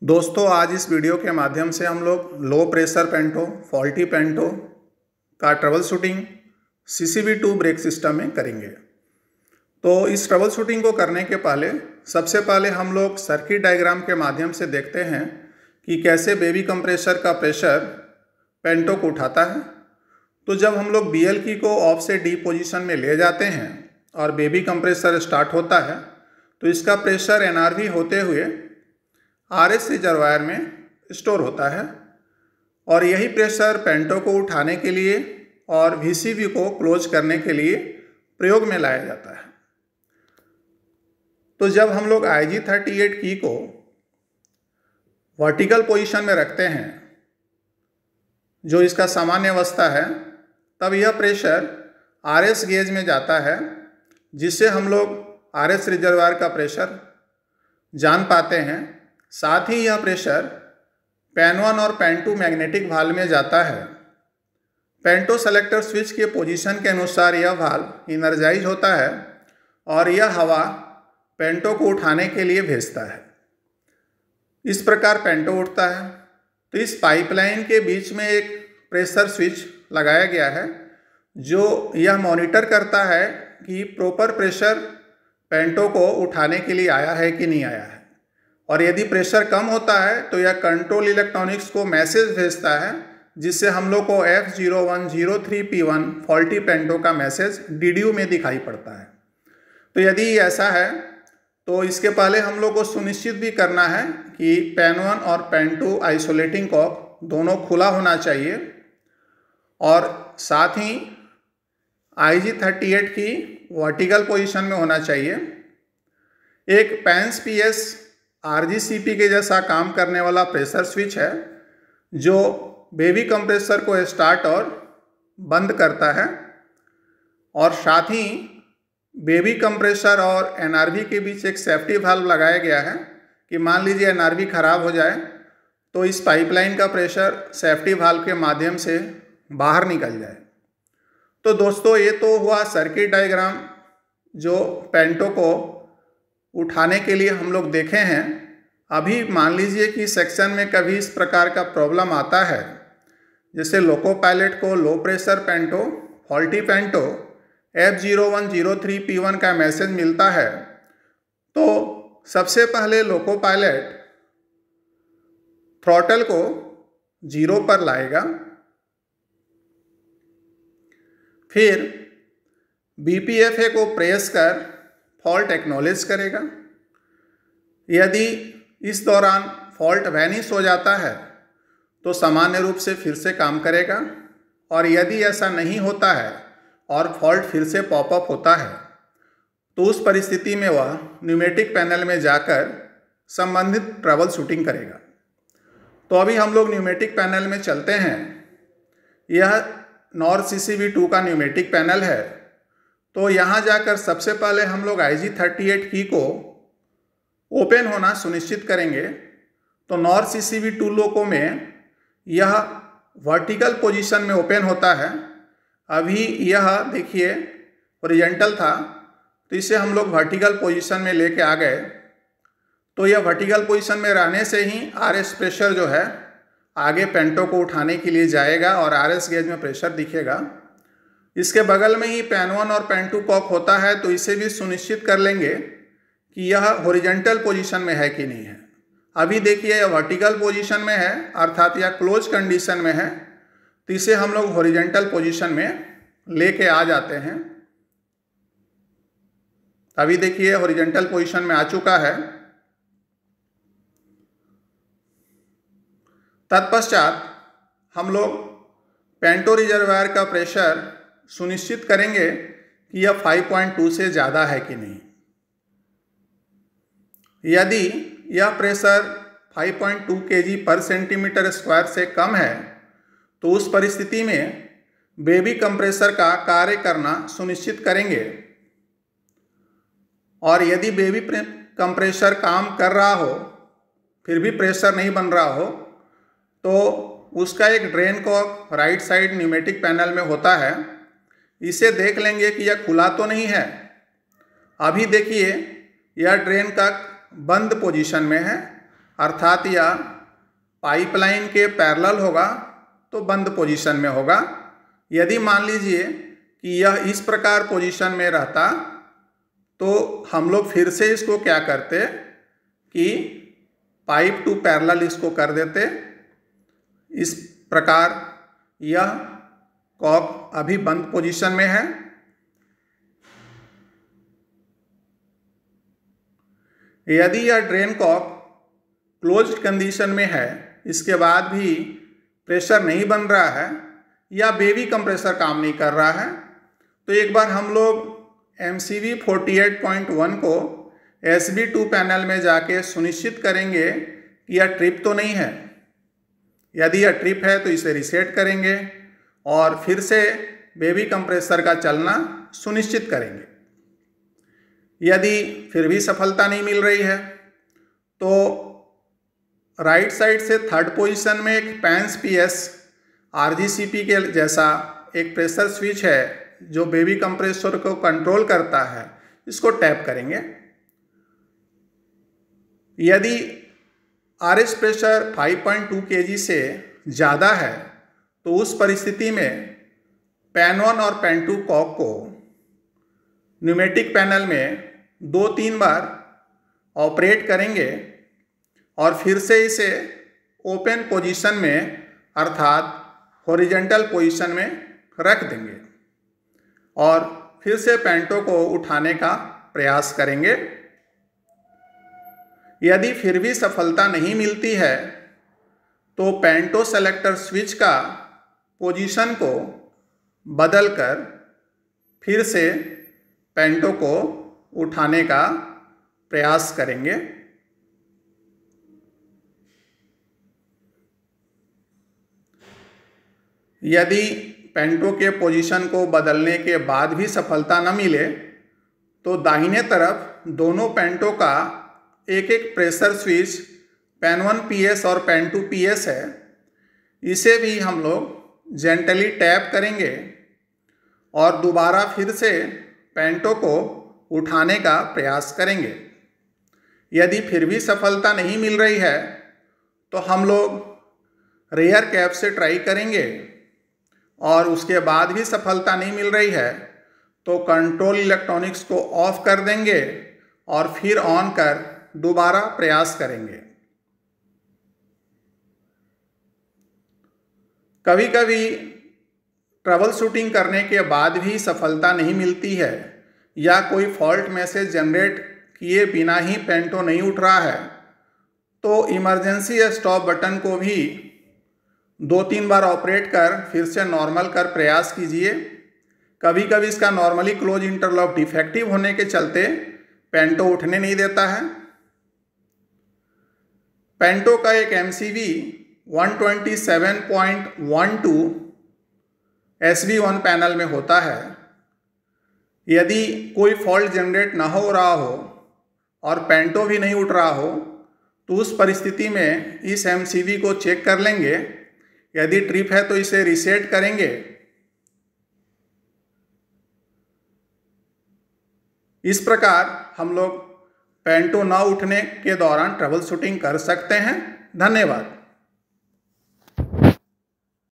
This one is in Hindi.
दोस्तों, आज इस वीडियो के माध्यम से हम लोग लो प्रेशर पेंटो, फॉल्टी पेंटो का trouble shooting CCV2 brake system में करेंगे। तो इस ट्रबल शूटिंग को करने के पहले सबसे पहले हम लोग सर्किट डायग्राम के माध्यम से देखते हैं कि कैसे बेबी कंप्रेसर का प्रेशर पेंटो को उठाता है। तो जब हम लोग BL की को ऑफ से D पोजीशन में ले जाते हैं और बेबी कंप्रेसर स्टार्ट होता है तो इसका प्रेशर NRV होते हुए RS रिजर्वायर में स्टोर होता है और यही प्रेशर पेंटो को उठाने के लिए और VCV को क्लोज करने के लिए प्रयोग में लाया जाता है। तो जब हम लोग IG38 की को वर्टिकल पोजीशन में रखते हैं, जो इसका सामान्य अवस्था है, तब यह प्रेशर RS गेज में जाता है, जिससे हम लोग RS रिजर्वायर का प्रेशर जान पाते हैं। साथ ही यह प्रेशर पैन 1 और पैन 2 मैग्नेटिक वाल्व में जाता है। पेंटो सेलेक्टर स्विच के पोजीशन के अनुसार यह वाल्व इनर्जाइज होता है और यह हवा पेंटो को उठाने के लिए भेजता है। इस प्रकार पेंटो उठता है। तो इस पाइपलाइन के बीच में एक प्रेशर स्विच लगाया गया है, जो यह मॉनिटर करता है कि प्रॉपर प्रेशर पेंटो को उठाने के लिए आया है कि नहीं आया है। और यदि प्रेशर कम होता है तो यह कंट्रोल इलेक्ट्रॉनिक्स को मैसेज भेजता है, जिससे हम लोग को F0103P1 फॉल्टी पेंटो का मैसेज DDU में दिखाई पड़ता है। तो यदि ऐसा है तो इसके पहले हम लोग को सुनिश्चित भी करना है कि पैन 1 और पैन 2 आइसोलेटिंग कॉक दोनों खुला होना चाहिए और साथ ही IG38 की वर्टिकल पोजीशन में होना चाहिए। एक पैंस PS RGCP के जैसा काम करने वाला प्रेशर स्विच है, जो बेबी कंप्रेसर को स्टार्ट और बंद करता है। और साथ ही बेबी कंप्रेसर और NRV के बीच एक सेफ्टी वाल्व लगाया गया है कि मान लीजिए NRV खराब हो जाए तो इस पाइपलाइन का प्रेशर सेफ्टी वाल्व के माध्यम से बाहर निकल जाए। तो दोस्तों, ये तो हुआ सर्किट डायग्राम जो पेंटो को उठाने के लिए हम लोग देखे हैं। अभी मान लीजिए कि सेक्शन में कभी इस प्रकार का प्रॉब्लम आता है, जैसे लोको पायलट को लो प्रेशर पेंटो, फॉल्टी पेंटो F0103P1 का मैसेज मिलता है, तो सबसे पहले लोको पायलट थ्रॉटल को 0 पर लाएगा, फिर BPFA को प्रेस कर फॉल्ट एक्नॉलेज करेगा। यदि इस दौरान फॉल्ट वैनिश हो जाता है तो सामान्य रूप से फिर से काम करेगा, और यदि ऐसा नहीं होता है और फॉल्ट फिर से पॉपअप होता है तो उस परिस्थिति में वह न्यूमेटिक पैनल में जाकर संबंधित ट्रबल शूटिंग करेगा। तो अभी हम लोग न्यूमेटिक पैनल में चलते हैं। यह नॉर CCV2 का न्यूमेटिक पैनल है। तो यहाँ जाकर सबसे पहले हम लोग IG38 की को ओपन होना सुनिश्चित करेंगे। तो नॉर CCV2 लोको में यह वर्टिकल पोजीशन में ओपन होता है। अभी यह देखिए हॉरिजॉन्टल था, तो इसे हम लोग वर्टिकल पोजीशन में लेके आ गए। तो यह वर्टिकल पोजीशन में रहने से ही RS प्रेशर जो है आगे पेंटो को उठाने के लिए जाएगा और RS गेज में प्रेशर दिखेगा। इसके बगल में ही पैन 1 और पैन 2 कॉक होता है, तो इसे भी सुनिश्चित कर लेंगे कि यह हॉरिजॉन्टल पोजीशन में है कि नहीं है। अभी देखिए यह वर्टिकल पोजीशन में है, अर्थात यह क्लोज कंडीशन में है, तो इसे हम लोग हॉरिजॉन्टल पोजीशन में लेके आ जाते हैं। अभी देखिए हॉरिजॉन्टल पोजीशन में आ चुका है। तत्पश्चात हम लोग पेंटो रिजर्वायर का प्रेशर सुनिश्चित करेंगे कि यह 5.2 से ज़्यादा है कि नहीं। यदि यह प्रेशर 5.2 kg पर सेंटीमीटर स्क्वायर से कम है तो उस परिस्थिति में बेबी कंप्रेसर का कार्य करना सुनिश्चित करेंगे। और यदि बेबी कंप्रेसर काम कर रहा हो फिर भी प्रेशर नहीं बन रहा हो, तो उसका एक drain cock right side pneumatic panel में होता है। इसे देख लेंगे कि यह खुला तो नहीं है। अभी देखिए यह ड्रेन का बंद पोजीशन में है, अर्थात यह पाइपलाइन के पैरेलल होगा तो बंद पोजीशन में होगा। यदि मान लीजिए कि यह इस प्रकार पोजीशन में रहता तो हम लोग फिर से इसको क्या करते कि पाइप टू पैरेलल इसको कर देते। इस प्रकार यह कॉक अभी बंद पोजीशन में है। यदि यह ड्रेन कॉक क्लोज्ड कंडीशन में है, इसके बाद भी प्रेशर नहीं बन रहा है या बेबी कंप्रेसर काम नहीं कर रहा है, तो एक बार हम लोग MCV 48.1 को SB2 पैनल में जाके सुनिश्चित करेंगे कि यह ट्रिप तो नहीं है। यदि यह ट्रिप है तो इसे रीसेट करेंगे और फिर से बेबी कंप्रेसर का चलना सुनिश्चित करेंगे। यदि फिर भी सफलता नहीं मिल रही है तो राइट साइड से थर्ड पोजीशन में एक पैंस PS RGCP के जैसा एक प्रेशर स्विच है जो बेबी कंप्रेसर को कंट्रोल करता है, इसको टैप करेंगे। यदि RH प्रेशर 5.2 kg से ज़्यादा है तो उस परिस्थिति में पैन 1 और पैन 2 कॉक को न्यूमेटिक पैनल में 2-3 बार ऑपरेट करेंगे और फिर से इसे ओपन पोजीशन में अर्थात हॉरिजॉन्टल पोजीशन में रख देंगे और फिर से पैंटो को उठाने का प्रयास करेंगे। यदि फिर भी सफलता नहीं मिलती है तो पैंटो सेलेक्टर स्विच का पोजीशन को बदलकर फिर से पैंटो को उठाने का प्रयास करेंगे। यदि पैंटो के पोजीशन को बदलने के बाद भी सफलता न मिले तो दाहिने तरफ दोनों पैंटो का एक एक प्रेशर स्विच पैन 1 PS और पैन 2 PS है, इसे भी हम लोग जेंटली टैप करेंगे और दोबारा फिर से पैंटो को उठाने का प्रयास करेंगे। यदि फिर भी सफलता नहीं मिल रही है तो हम लोग रेयर कैप से ट्राई करेंगे और उसके बाद भी सफलता नहीं मिल रही है तो कंट्रोल इलेक्ट्रॉनिक्स को ऑफ कर देंगे और फिर ऑन कर दोबारा प्रयास करेंगे। कभी कभी ट्रबल शूटिंग करने के बाद भी सफलता नहीं मिलती है या कोई फॉल्ट मैसेज जनरेट किए बिना ही पैंटो नहीं उठ रहा है तो इमरजेंसी स्टॉप बटन को भी 2-3 बार ऑपरेट कर फिर से नॉर्मल कर प्रयास कीजिए। कभी कभी इसका नॉर्मली क्लोज इंटरलॉक डिफेक्टिव होने के चलते पैंटो उठने नहीं देता है। पैंटो का एक MCV 127.12 SB1 पैनल में होता है। यदि कोई फॉल्ट जनरेट ना हो रहा हो और पैंटो भी नहीं उठ रहा हो तो उस परिस्थिति में इस MCV को चेक कर लेंगे। यदि ट्रिप है तो इसे रीसेट करेंगे। इस प्रकार हम लोग पैंटो ना उठने के दौरान ट्रबल शूटिंग कर सकते हैं। धन्यवाद।